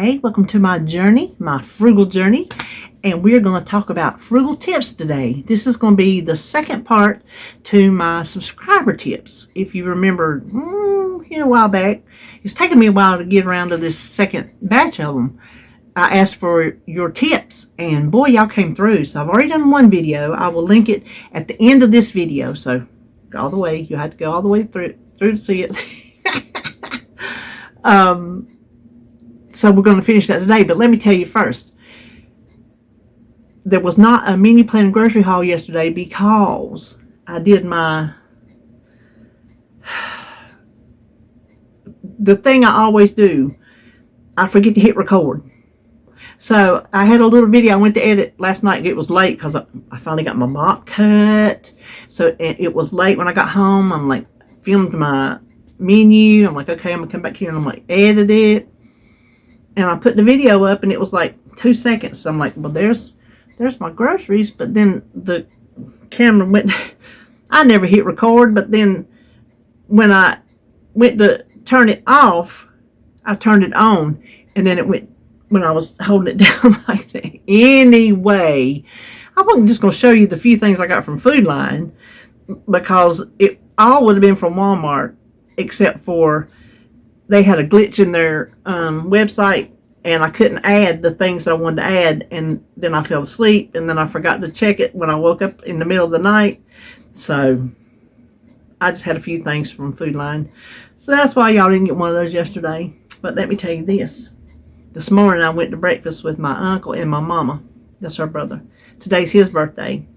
Hey, welcome to my journey, my frugal journey, and we're going to talk about frugal tips today. This is going to be the second part to my subscriber tips. If you remember, a while back, it's taken me a while to get around to this second batch of them. I asked for your tips, and boy, y'all came through. So I've already done one video. I will link it at the end of this video. So go all the way. You have to go all the way through to see it. So we're going to finish that today, but let me tell you first. There was not a mini plan grocery haul yesterday because I did the thing I always do. I forget to hit record. So I had a little video I went to edit last night. It was late because I finally got my mop cut. So it was late when I got home. I'm like, filmed my menu. I'm like, okay, I'm going to come back here and I'm like, edit it. And I put the video up and it was like 2 seconds. So I'm like, well, there's my groceries. But then the camera went, I never hit record. But then when I went to turn it off, I turned it on. And then it went, when I was holding it down like that. Anyway, I wasn't just going to show you the few things I got from Food Line, because it all would have been from Walmart, except for they had a glitch in their website, and I couldn't add the things that I wanted to add, and then I fell asleep, and then I forgot to check it when I woke up in the middle of the night. So I just had a few things from Food Line. So that's why y'all didn't get one of those yesterday. But let me tell you this. This morning I went to breakfast with my uncle and my mama. That's her brother. Today's his birthday.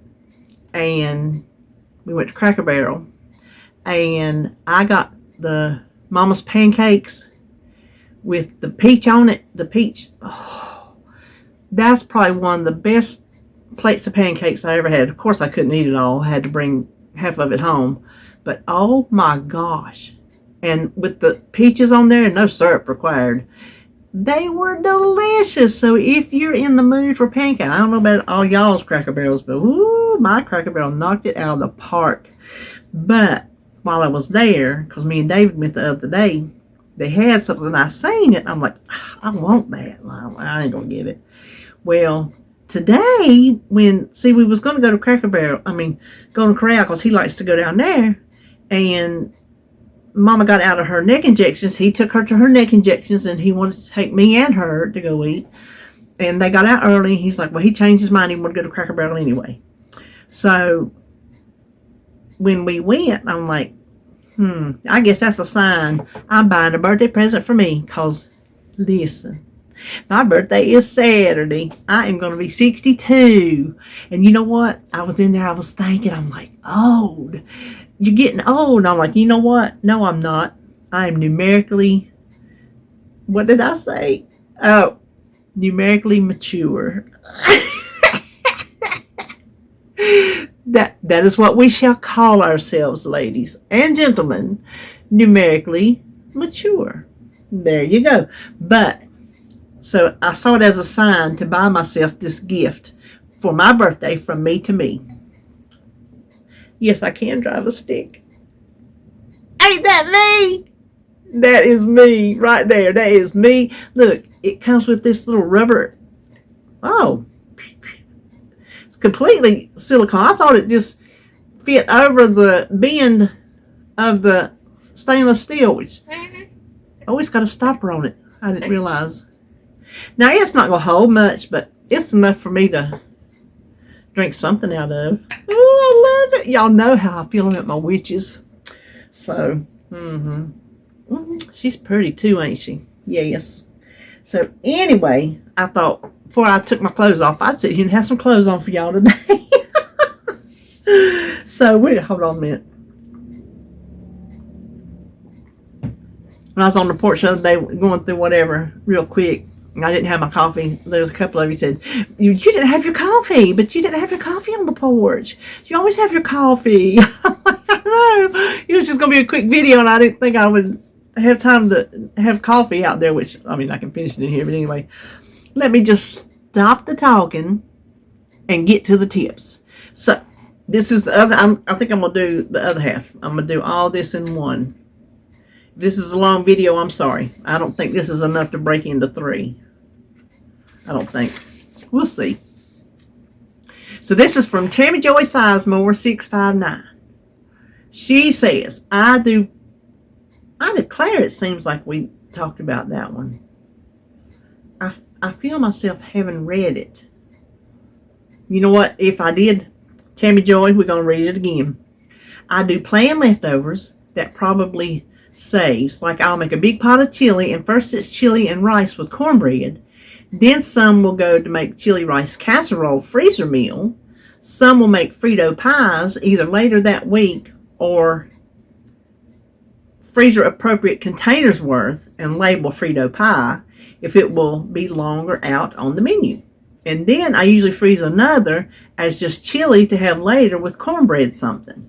And we went to Cracker Barrel. And I got the Mama's pancakes with the peach on it. The peach, that's probably one of the best plates of pancakes I ever had. Of course, I couldn't eat it all. I had to bring half of it home. But oh my gosh. And with the peaches on there, no syrup required, they were delicious. So if you're in the mood for pancakes, I don't know about all y'all's Cracker Barrels, but ooh, my Cracker Barrel knocked it out of the park. But while I was there, because me and David went the other day, they had something and I seen it. I'm like, I want that. I ain't gonna get it. Well, today, we was gonna go to Cracker Barrel. Go to Corral, because he likes to go down there. And Mama got out of her neck injections. He took her to her neck injections, and he wanted to take me and her to go eat. And they got out early. He's like, well, he changed his mind. He wanted to go to Cracker Barrel anyway. So when we went, I'm like, I guess that's a sign I'm buying a birthday present for me. Because, listen, my birthday is Saturday. I am going to be 62. And you know what? I was in there, I was thinking, I'm like, old. You're getting old. And I'm like, you know what? No, I'm not. I am numerically, what did I say? Oh, numerically mature. That is what we shall call ourselves, ladies and gentlemen. Numerically mature. There you go. But, so I saw it as a sign to buy myself this gift for my birthday from me to me. Yes, I can drive a stick. Ain't that me? That is me right there. That is me. Look, it comes with this little rubber. Oh, it's completely silicone. I thought it just fit over the bend of the stainless steel, which always got a stopper on it. I didn't realize. Now, it's not going to hold much, but it's enough for me to drink something out of. Oh, I love it. Y'all know how I feel about my witches. So, she's pretty too, ain't she? Yes. So, anyway, I thought before I took my clothes off, I'd sit here and have some clothes on for y'all today. So, hold on a minute. When I was on the porch the other day, going through whatever real quick, and I didn't have my coffee. There was a couple of you said, you didn't have your coffee, but you didn't have your coffee on the porch. You always have your coffee. I know. It was just going to be a quick video, and I didn't think I would have time to have coffee out there, which, I can finish it in here, but anyway. Let me just stop the talking and get to the tips. So, this is the other, I think I'm going to do the other half. I'm going to do all this in one. If this is a long video, I'm sorry. I don't think this is enough to break into 3. I don't think. We'll see. So this is from Tammy Joy Sizemore 659. She says, I declare it seems like we talked about that one. I feel myself having read it. You know what? If I did, Tammy Joy, we're going to read it again. I do plan leftovers that probably saves. Like I'll make a big pot of chili, and first it's chili and rice with cornbread. Then some will go to make chili rice casserole freezer meal. Some will make Frito pies either later that week or freezer appropriate containers worth and label Frito pie if it will be longer out on the menu. And then I usually freeze another as just chili to have later with cornbread something.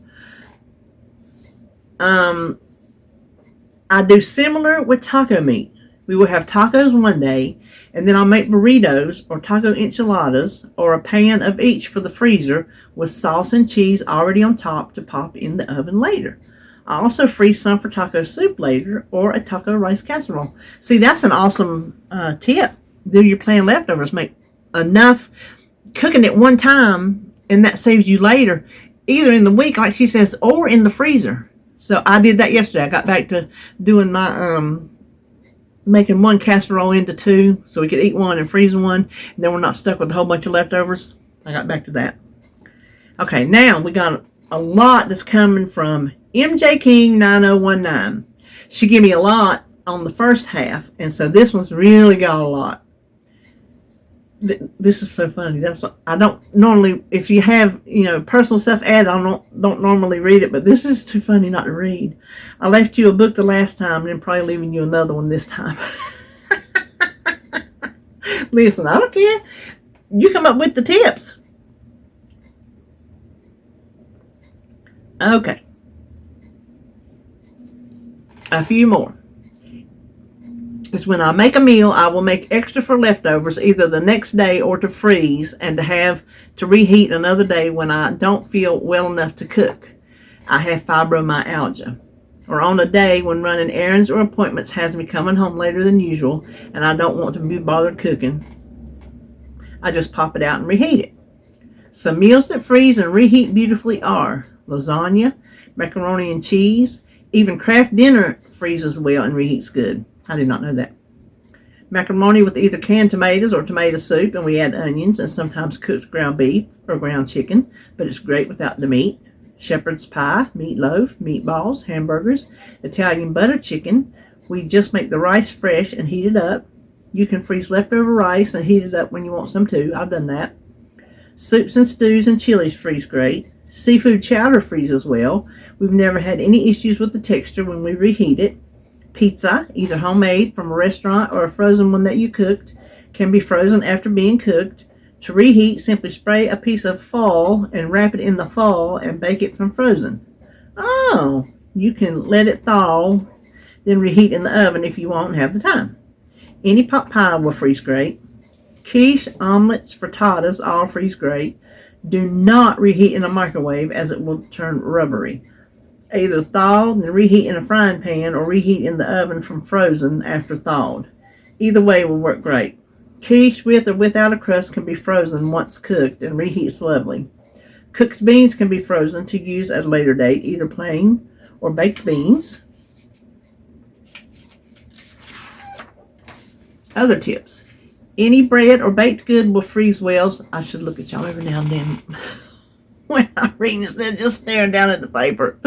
I do similar with taco meat. We will have tacos one day, and then I'll make burritos or taco enchiladas or a pan of each for the freezer with sauce and cheese already on top to pop in the oven later. I also freeze some for taco soup later or a taco rice casserole. See, that's an awesome tip. Do your planned leftovers. Make enough cooking at one time, and that saves you later, either in the week, like she says, or in the freezer. So I did that yesterday. I got back to doing my making one casserole into two so we could eat one and freeze one, and then we're not stuck with a whole bunch of leftovers. I got back to that. Okay, now we got a lot that's coming from MJ King 9019. She gave me a lot on the first half, and so this one's really got a lot. This is so funny. That's I don't normally, if you have personal stuff added, I don't normally read it, but this is too funny not to read. I left you a book the last time, and I'm probably leaving you another one this time. Listen, I don't care. You come up with the tips. Okay. A few more. Is when I make a meal, I will make extra for leftovers either the next day or to freeze and to have to reheat another day when I don't feel well enough to cook. I have fibromyalgia. Or on a day when running errands or appointments has me coming home later than usual and I don't want to be bothered cooking. I just pop it out and reheat it. Some meals that freeze and reheat beautifully are lasagna, macaroni and cheese, even Kraft dinner freezes well and reheats good. I did not know that. Macaroni with either canned tomatoes or tomato soup, and we add onions and sometimes cooked ground beef or ground chicken, but it's great without the meat. Shepherd's pie, meatloaf, meatballs, hamburgers, Italian butter chicken. We just make the rice fresh and heat it up. You can freeze leftover rice and heat it up when you want some too. I've done that. Soups and stews and chilies freeze great. Seafood chowder freezes well. We've never had any issues with the texture when we reheat it. Pizza, either homemade from a restaurant or a frozen one that you cooked, can be frozen after being cooked. To reheat, simply spray a piece of foil and wrap it in the foil and bake it from frozen. Oh, you can let it thaw, then reheat in the oven if you won't have the time. Any pot pie will freeze great. Quiche, omelets, frittatas all freeze great. Do not reheat in a microwave as it will turn rubbery. Either thawed and reheat in a frying pan or reheat in the oven from frozen after thawed. Either way will work great. Quiche with or without a crust can be frozen once cooked and reheats lovely. Cooked beans can be frozen to use at a later date, either plain or baked beans. Other tips. Any bread or baked good will freeze well. I should look at y'all every now and then when I'm reading instead of just staring down at the paper.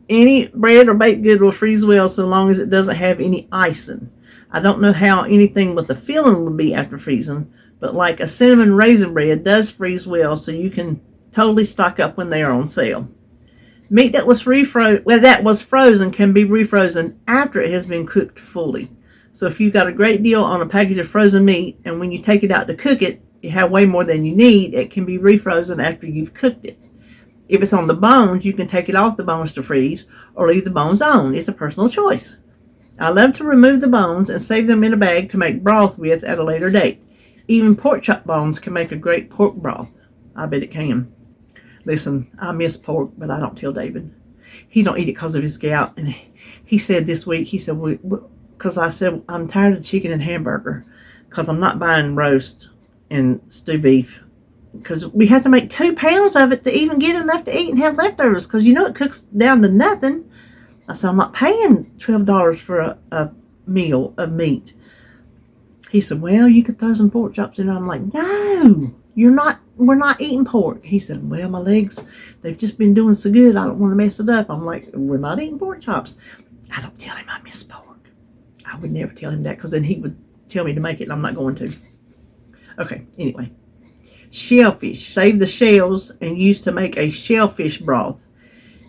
Any bread or baked good will freeze well so long as it doesn't have any icing. I don't know how anything with a filling will be after freezing, but like a cinnamon raisin bread does freeze well, so you can totally stock up when they are on sale. Meat that was frozen can be refrozen after it has been cooked fully. So if you've got a great deal on a package of frozen meat, and when you take it out to cook it, you have way more than you need, it can be refrozen after you've cooked it. If it's on the bones, you can take it off the bones to freeze or leave the bones on. It's a personal choice. I love to remove the bones and save them in a bag to make broth with at a later date. Even pork chop bones can make a great pork broth. I bet it can. Listen, I miss pork, but I don't tell David. He don't eat it because of his gout. And he said this week, because I said, I'm tired of chicken and hamburger. because I'm not buying roast and stew beef, because we have to make 2 pounds of it to even get enough to eat and have leftovers, because you know it cooks down to nothing. I said, I'm not paying $12 for a meal of meat. He said, well, you could throw some pork chops in. I'm like, no, we're not eating pork. He said, well, my legs, they've just been doing so good, I don't want to mess it up. I'm like, we're not eating pork chops. I don't tell him I miss pork. I would never tell him that, because then he would tell me to make it, and I'm not going to. Okay, anyway. Shellfish. Save the shells and use to make a shellfish broth.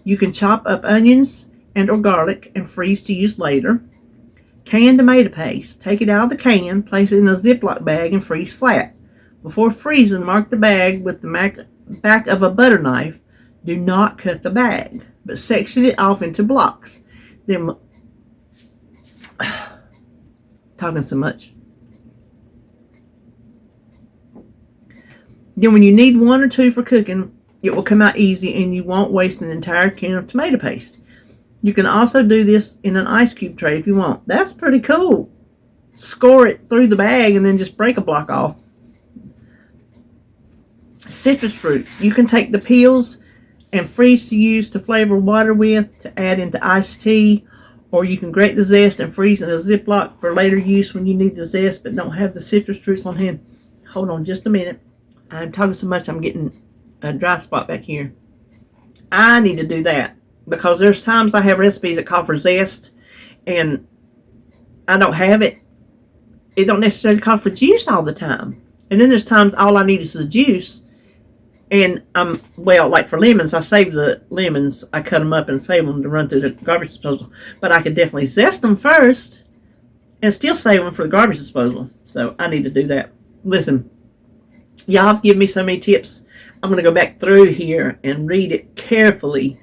You can chop up onions and or garlic and freeze to use later. Canned tomato paste. Take it out of the can, place it in a Ziploc bag, and freeze flat. Before freezing, mark the bag with the back of a butter knife. Do not cut the bag, but section it off into blocks. Then, talking so much. Then when you need 1 or 2 for cooking, it will come out easy and you won't waste an entire can of tomato paste. You can also do this in an ice cube tray if you want. That's pretty cool. Score it through the bag and then just break a block off. Citrus fruits. You can take the peels and freeze to use to flavor water with, to add into iced tea, or you can grate the zest and freeze in a Ziploc for later use when you need the zest but don't have the citrus fruits on hand. Hold on just a minute. I'm talking so much I'm getting a dry spot back here. I need to do that, because there's times I have recipes that call for zest and I don't have it. It don't necessarily call for juice all the time. And then there's times all I need is the juice. And well, like for lemons, I save the lemons. I cut them up and save them to run through the garbage disposal. But I could definitely zest them first and still save them for the garbage disposal. So I need to do that. Listen, y'all have given me so many tips. I'm going to go back through here and read it carefully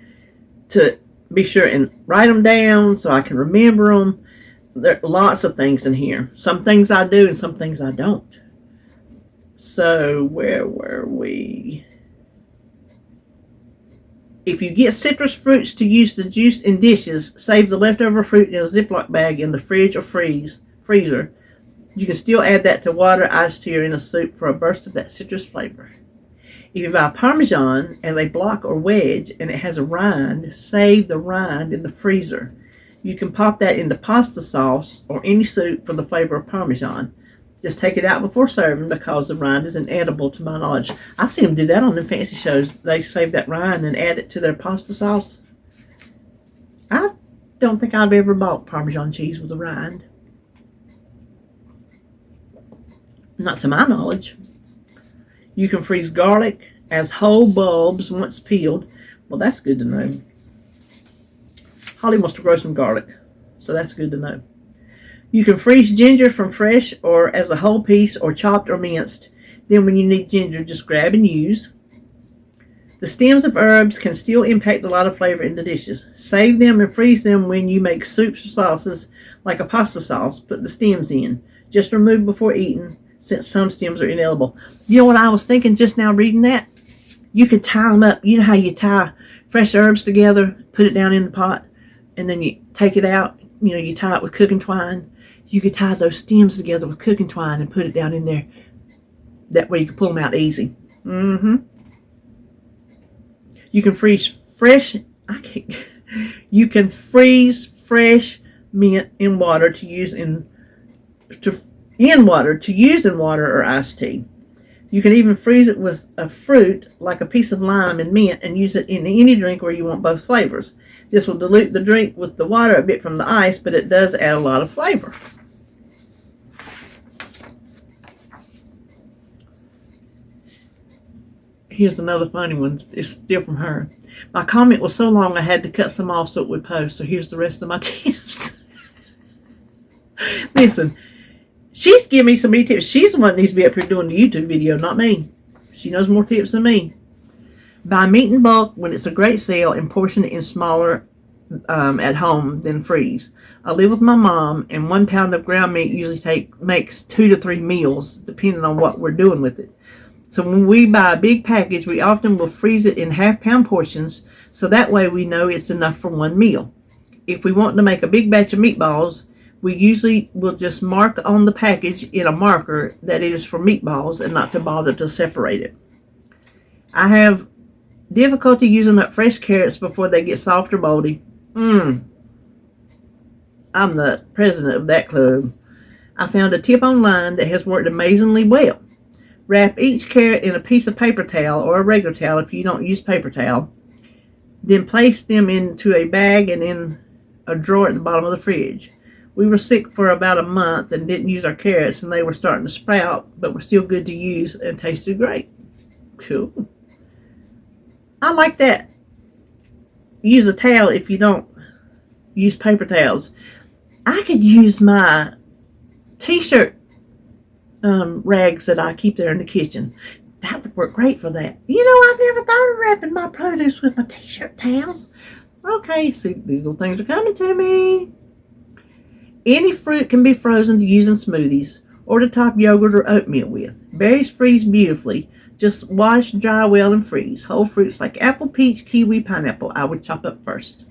to be sure and write them down so I can remember them. There are lots of things in here. Some things I do and some things I don't. So where were we? If you get citrus fruits to use the juice in dishes, save the leftover fruit in a Ziploc bag in the fridge or freezer. You can still add that to water, iced tea, or in a soup for a burst of that citrus flavor. If you buy Parmesan as a block or wedge and it has a rind, save the rind in the freezer. You can pop that into pasta sauce or any soup for the flavor of Parmesan. Just take it out before serving, because the rind is inedible to my knowledge. I've seen them do that on the fancy shows. They save that rind and add it to their pasta sauce. I don't think I've ever bought Parmesan cheese with a rind. Not to my knowledge. You can freeze garlic as whole bulbs once peeled. Well, that's good to know. Holly wants to grow some garlic, so that's good to know. You can freeze ginger from fresh or as a whole piece or chopped or minced. Then when you need ginger, just grab and use. The stems of herbs can still impact a lot of flavor in the dishes. Save them and freeze them when you make soups or sauces like a pasta sauce. Put the stems in. Just remove before eating, since some stems are inedible. You know what I was thinking just now reading that? You could tie them up. You know how you tie fresh herbs together, put it down in the pot, and then you take it out. You know, you tie it with cooking twine. You could tie those stems together with cooking twine and put it down in there. That way you can pull them out easy. You can freeze fresh. You can freeze fresh mint in water to use in water or iced tea. You can even freeze it with a fruit like a piece of lime and mint and use it in any drink where you want both flavors. This will dilute the drink with the water a bit from the ice, but it does add a lot of flavor. Here's another funny one. It's still from her. My comment was so long I had to cut some off so it would post. So here's the rest of my tips. Listen, she's giving me so many tips. She's the one that needs to be up here doing the YouTube video, not me. She knows more tips than me. Buy meat in bulk when it's a great sale and portion it in smaller at home than freeze. I live with my mom, and 1 pound of ground meat usually makes 2 to 3 meals, depending on what we're doing with it. So when we buy a big package, we often will freeze it in half-pound portions, so that way we know it's enough for 1 meal. If we want to make a big batch of meatballs, We usually will just mark on the package in a marker that it is for meatballs and not to bother to separate it. I have difficulty using up fresh carrots before they get soft or moldy. I'm the president of that club. I found a tip online that has worked amazingly well. Wrap each carrot in a piece of paper towel or a regular towel if you don't use paper towel. Then place them into a bag and in a drawer at the bottom of the fridge. We were sick for about a month and didn't use our carrots, and they were starting to sprout, but were still good to use and tasted great. Cool. I like that. Use a towel if you don't use paper towels. I could use my t-shirt rags that I keep there in the kitchen. That would work great for that. You know, I've never thought of wrapping my produce with my t-shirt towels. Okay, see, these little things are coming to me. Any fruit can be frozen to use in smoothies or to top yogurt or oatmeal with. Berries freeze beautifully. Just wash, dry well, and freeze. Whole fruits like apple, peach, kiwi, pineapple, I would chop up first.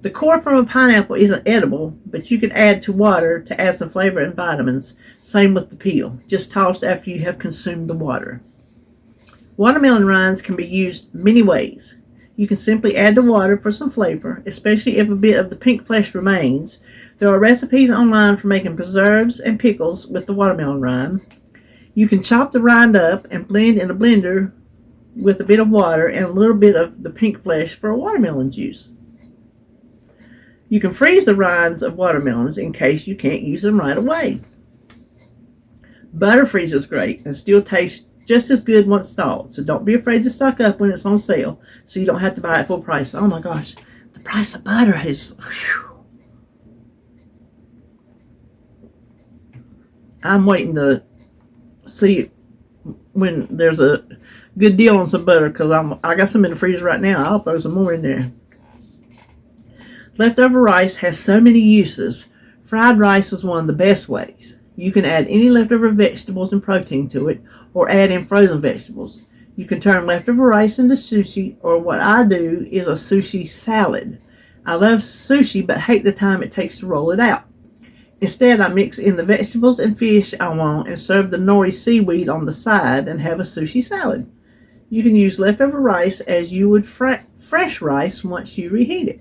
The core from a pineapple isn't edible, but you can add to water to add some flavor and vitamins. Same with the peel. Just toss after you have consumed the water. Watermelon rinds can be used many ways. You can simply add the water for some flavor, especially if a bit of the pink flesh remains. There are recipes online for making preserves and pickles with the watermelon rind. You can chop the rind up and blend in a blender with a bit of water and a little bit of the pink flesh for a watermelon juice. You can freeze the rinds of watermelons in case you can't use them right away. Butter is great and still tastes just as good once thawed, so don't be afraid to stock up when it's on sale so you don't have to buy it full price. Oh my gosh, the price of butter is... Whew. I'm waiting to see when there's a good deal on some butter because I got some in the freezer right now. I'll throw some more in there. Leftover rice has so many uses. Fried rice is one of the best ways. You can add any leftover vegetables and protein to it, or add in frozen vegetables. You can turn leftover rice into sushi, or what I do is a sushi salad. I love sushi but hate the time it takes to roll it out. Instead, I mix in the vegetables and fish I want and serve the nori seaweed on the side and have a sushi salad. You can use leftover rice as you would fresh rice once you reheat it.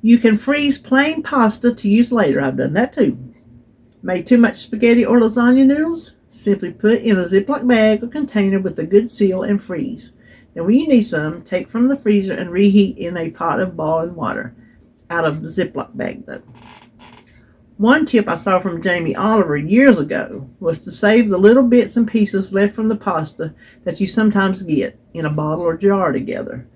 You can freeze plain pasta to use later. I've done that too. Made too much spaghetti or lasagna noodles? Simply put in a Ziploc bag or container with a good seal and freeze. Then when you need some, take from the freezer and reheat in a pot of boiling water. Out of the Ziploc bag though. One tip I saw from Jamie Oliver years ago was to save the little bits and pieces left from the pasta that you sometimes get in a bottle or jar together.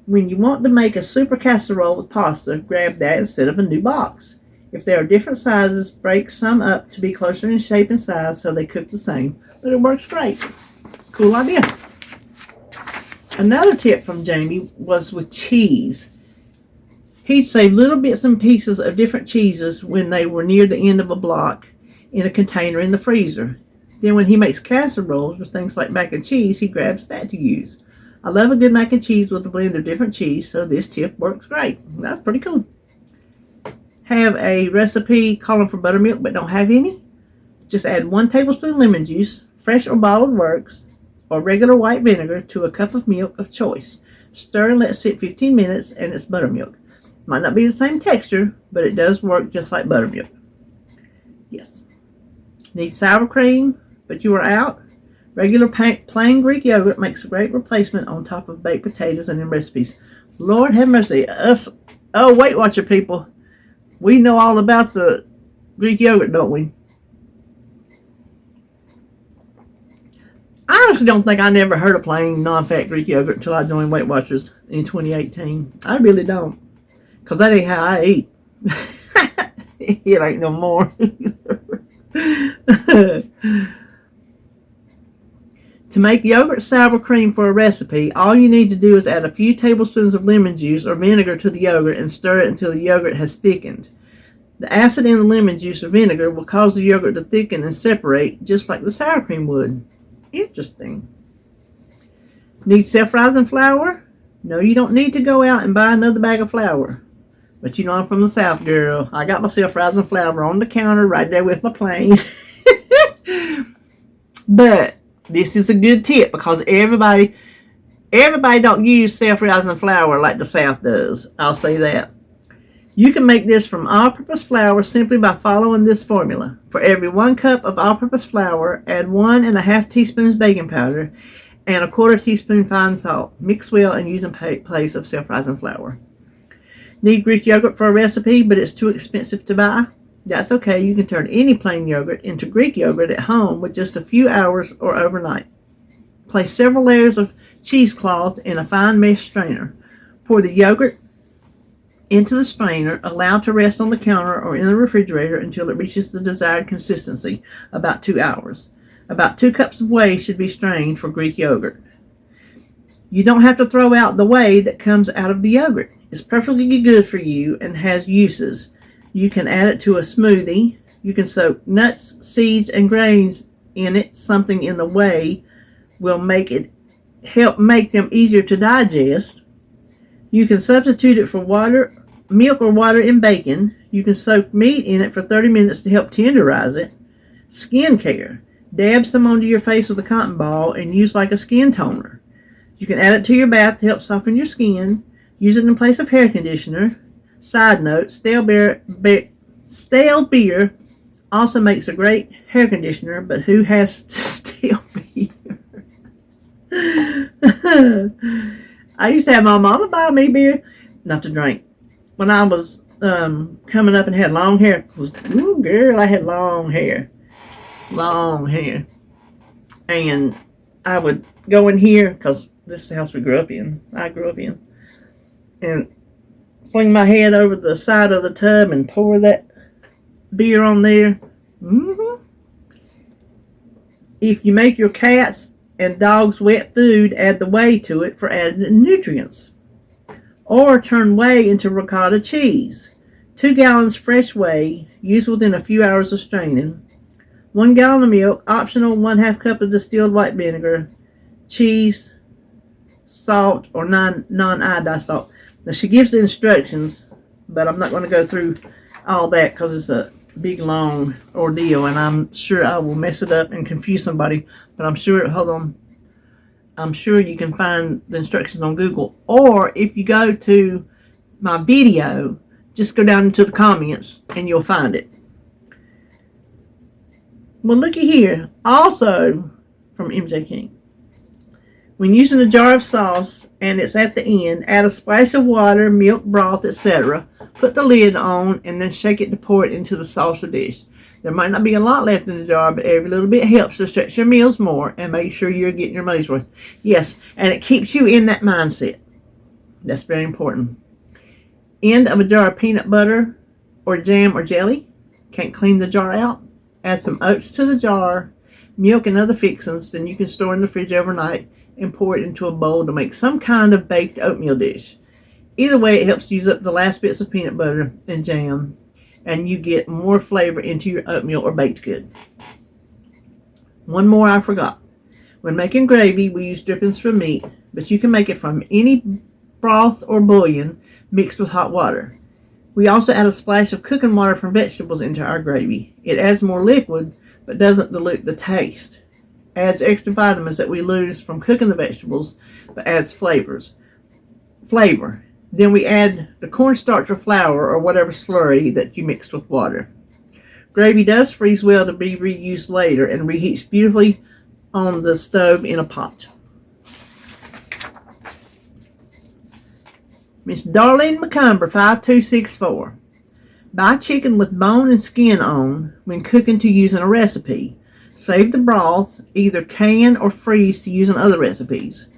When you want to make a super casserole with pasta, grab that instead of a new box. If there are different sizes, break some up to be closer in shape and size so they cook the same, but it works great. Cool idea. Another tip from Jamie was with cheese. He'd save little bits and pieces of different cheeses when they were near the end of a block in a container in the freezer. Then when he makes casseroles with things like mac and cheese, he grabs that to use. I love a good mac and cheese with a blend of different cheese, so this tip works great. That's pretty cool. Have a recipe calling for buttermilk but don't have any? Just add 1 tablespoon lemon juice, fresh or bottled works, or regular white vinegar to a cup of milk of choice. Stir and let sit 15 minutes and it's buttermilk. Might not be the same texture, but it does work just like buttermilk. Yes. Need sour cream, but you are out? Regular plain Greek yogurt makes a great replacement on top of baked potatoes and in recipes. Lord have mercy. Weight Watcher people. We know all about the Greek yogurt, don't we? I honestly don't think I never heard of plain non-fat Greek yogurt until I joined Weight Watchers in 2018. I really don't. Because that ain't how I eat. It ain't no more. To make yogurt sour cream for a recipe, all you need to do is add a few tablespoons of lemon juice or vinegar to the yogurt and stir it until the yogurt has thickened. The acid in the lemon juice or vinegar will cause the yogurt to thicken and separate just like the sour cream would. Interesting. Need self-rising flour? No, you don't need to go out and buy another bag of flour. But you know I'm from the South, girl. I got my self-rising flour on the counter right there with my plane. But this is a good tip because everybody don't use self-rising flour like the South does. I'll say that. You can make this from all-purpose flour simply by following this formula. For every 1 cup of all-purpose flour, add 1½ teaspoons baking powder and 1/4 teaspoon fine salt. Mix well and use in place of self-rising flour. Need Greek yogurt for a recipe, but it's too expensive to buy? That's okay. You can turn any plain yogurt into Greek yogurt at home with just a few hours or overnight. Place several layers of cheesecloth in a fine mesh strainer. Pour the yogurt into the strainer, allow to rest on the counter or in the refrigerator until it reaches the desired consistency, about 2 hours. About 2 cups of whey should be strained for Greek yogurt. You don't have to throw out the whey that comes out of the yogurt. It's perfectly good for you and has uses. You can add it to a smoothie. You can soak nuts, seeds, and grains in it. Something in the whey will help make them easier to digest. You can substitute it for milk or water in bacon. You can soak meat in it for 30 minutes to help tenderize it. Skin care. Dab some onto your face with a cotton ball and use like a skin toner. You can add it to your bath to help soften your skin. Use it in place of hair conditioner. Side note, stale beer also makes a great hair conditioner, but who has stale beer? I used to have my mama buy me beer, not to drink. When I was coming up and had long hair, ooh, girl, I had long hair. And I would go in here, because this is the house I grew up in, and fling my head over the side of the tub and pour that beer on there. If you make your cats and dogs wet food, add the whey to it for added nutrients. Or turn whey into ricotta cheese. 2 gallons fresh whey, used within a few hours of straining. 1 gallon of milk, optional 1/2 cup of distilled white vinegar, cheese, salt, or non-iodized salt. Now she gives the instructions, but I'm not going to go through all that because it's a big long ordeal and I'm sure I will mess it up and confuse somebody. But I'm sure you can find the instructions on Google, or if you go to my video, just go down into the comments and you'll find it. Well, looky here. Also from MJ King. When using a jar of sauce and it's at the end, add a splash of water, milk, broth, etc. Put the lid on and then shake it to pour it into the sauce or dish. There might not be a lot left in the jar, but every little bit helps to stretch your meals more and make sure you're getting your money's worth. Yes, and it keeps you in that mindset. That's very important. End of a jar of peanut butter or jam or jelly. Can't clean the jar out? Add some oats to the jar, milk and other fixings, then you can store in the fridge overnight and pour it into a bowl to make some kind of baked oatmeal dish. Either way, it helps use up the last bits of peanut butter and jam, and you get more flavor into your oatmeal or baked good. One more I forgot. When making gravy, we use drippings from meat, but you can make it from any broth or bouillon mixed with hot water. We also add a splash of cooking water from vegetables into our gravy. It adds more liquid, but doesn't dilute the taste. Adds extra vitamins that we lose from cooking the vegetables, but adds flavor. Then we add the cornstarch or flour or whatever slurry that you mixed with water. Gravy does freeze well to be reused later and reheats beautifully on the stove in a pot. Miss Darlene McCumber, 5264. Buy chicken with bone and skin on when cooking to use in a recipe. Save the broth, either can or freeze to use in other recipes.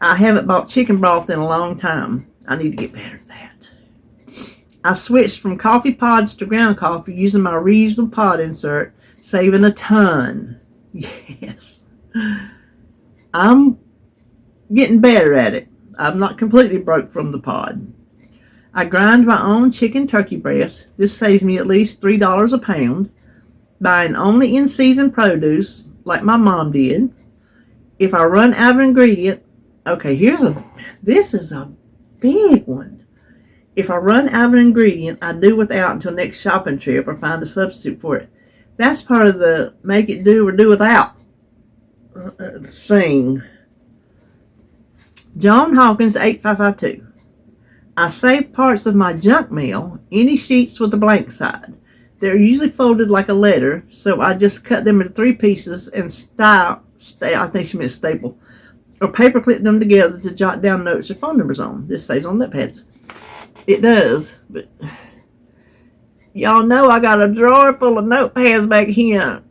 I haven't bought chicken broth in a long time. I need to get better at that. I switched from coffee pods to ground coffee using my reusable pod insert, saving a ton. Yes. I'm getting better at it. I'm not completely broke from the pod. I grind my own chicken turkey breast. This saves me at least $3 a pound. Buying only in-season produce, like my mom did. If I run out of ingredient, okay, this is a big one. If I run out of an ingredient, I do without until next shopping trip or find a substitute for it. That's part of the make it do or do without thing. John Hawkins 8552. I save parts of my junk mail, any sheets with a blank side. They're usually folded like a letter, so I just cut them into 3 pieces and I think she meant staple, or paper clip them together to jot down notes or phone numbers on. This saves on notepads. It does, but y'all know I got a drawer full of notepads back here.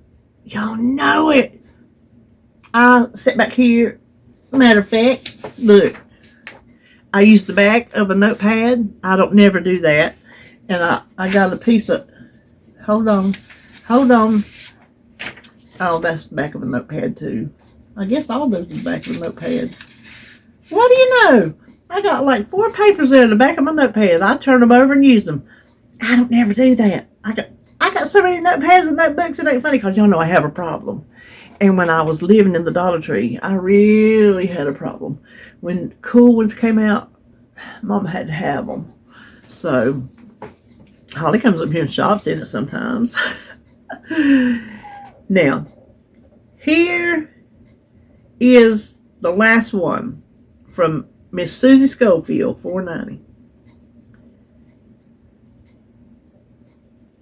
Y'all know it. I sit back here. Matter of fact, look. I use the back of a notepad. I don't never do that. And I got a piece of, hold on. Oh, that's the back of a notepad too. I guess all those are the back of a notepad. What do you know? I got like 4 papers there in the back of my notepad. I turn them over and use them. I don't never do that. I got so many notepads and notebooks, it ain't funny because y'all know I have a problem. And when I was living in the Dollar Tree, I really had a problem. When cool ones came out, Mama had to have them. So Holly comes up here and shops in it sometimes. Now, here is the last one from Miss Susie Schofield, $4.90.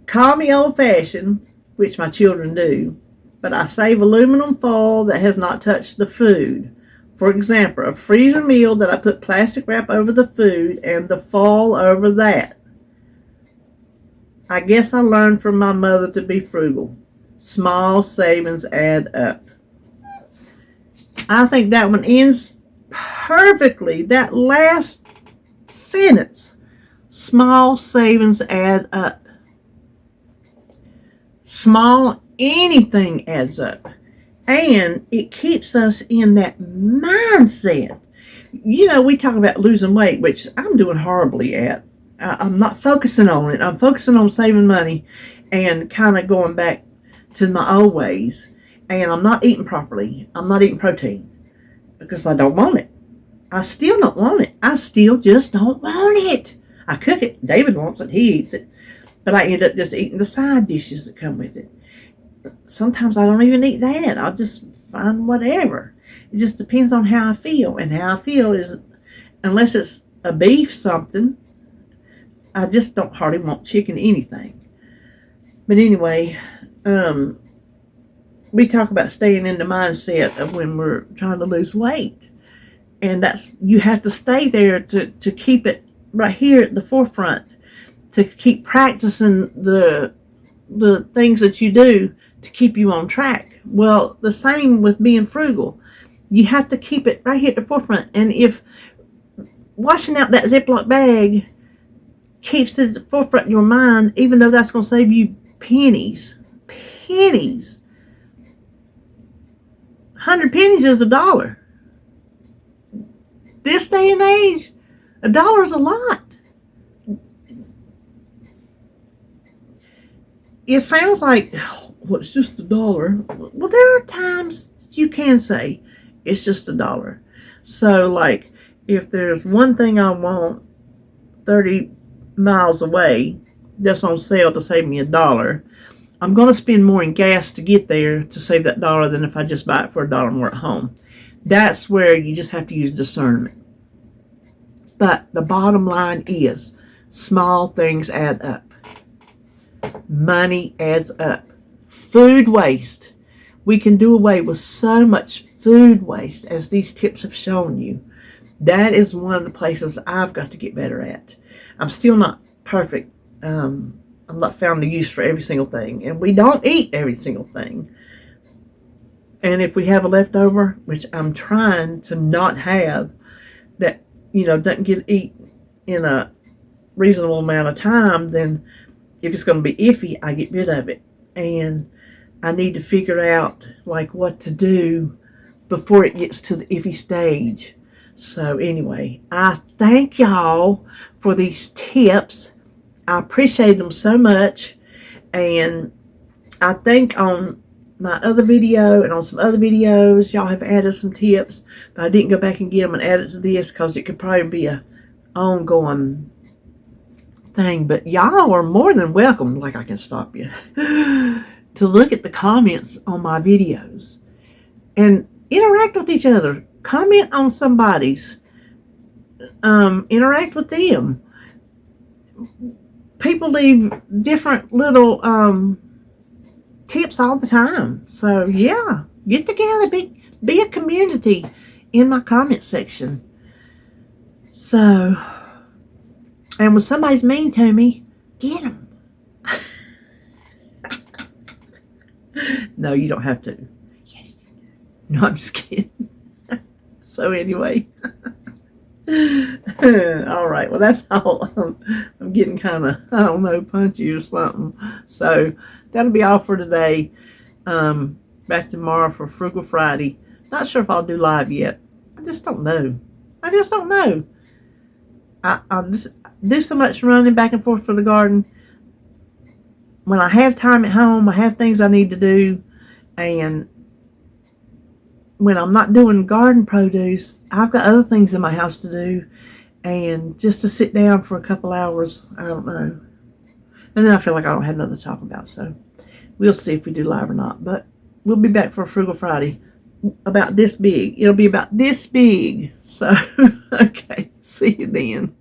Call me old-fashioned, which my children do, but I save aluminum foil that has not touched the food. For example, a freezer meal that I put plastic wrap over the food and the foil over that. I guess I learned from my mother to be frugal. Small savings add up. I think that one ends perfectly. That last sentence. Small savings add up. Small anything adds up. And it keeps us in that mindset. You know, we talk about losing weight, which I'm doing horribly at. I'm not focusing on it. I'm focusing on saving money and kind of going back to my old ways. And I'm not eating properly. I'm not eating protein because I don't want it. I still don't want it. I still just don't want it. I cook it. David wants it. He eats it. But I end up just eating the side dishes that come with it. Sometimes I don't even eat that. I'll just find whatever. It just depends on how I feel. And how I feel is, unless it's a beef something, I just don't hardly want chicken anything. But anyway, we talk about staying in the mindset of when we're trying to lose weight. And that's, you have to stay there to keep it right here at the forefront. To keep practicing the things that you do to keep you on track. Well, the same with being frugal. You have to keep it right here at the forefront. And if washing out that Ziploc bag keeps it at the forefront of your mind, even though that's going to save you pennies. 100 pennies is $1. This day and age, $1 is a lot. It sounds like, well, it's just $1. Well, there are times that you can say it's just $1. So, like, if there's one thing I want 30 miles away that's on sale to save me $1, I'm going to spend more in gas to get there to save that $1 than if I just buy it for $1 more at home. That's where you just have to use discernment. But the bottom line is, small things add up. Money adds up. Food waste. We can do away with so much food waste as these tips have shown you. That is one of the places I've got to get better at. I'm still not perfect. I'm not found the use for every single thing. And we don't eat every single thing. And if we have a leftover, which I'm trying to not have, that, you know, doesn't get eaten in a reasonable amount of time, then if it's going to be iffy, I get rid of it. And I need to figure out, like, what to do before it gets to the iffy stage. So anyway, I thank y'all for these tips. I appreciate them so much. And I think on my other video and on some other videos, y'all have added some tips. But I didn't go back and get them and add it to this because it could probably be a ongoing thing. But y'all are more than welcome, like I can stop you, to look at the comments on my videos and interact with each other. Comment on somebody's. Interact with them. People leave different little tips all the time. So yeah, get together, be a community in my comment section. So, and when somebody's mean to me, get them. No, you don't have to. Yes. No, I'm just kidding. So anyway. All right, well that's all. I'm getting kind of, I don't know, punchy or something. So that'll be all for today. Back tomorrow for Frugal Friday. Not sure if I'll do live yet. I just don't know. I just do so much running back and forth for the garden. When I have time at home, I have things I need to do, and when I'm not doing garden produce, I've got other things in my house to do, and just to sit down for a couple hours, I don't know. And then I feel like I don't have nothing to talk about, so we'll see if we do live or not. But we'll be back for a Frugal Friday about this big. It'll be about this big. So, okay, see you then.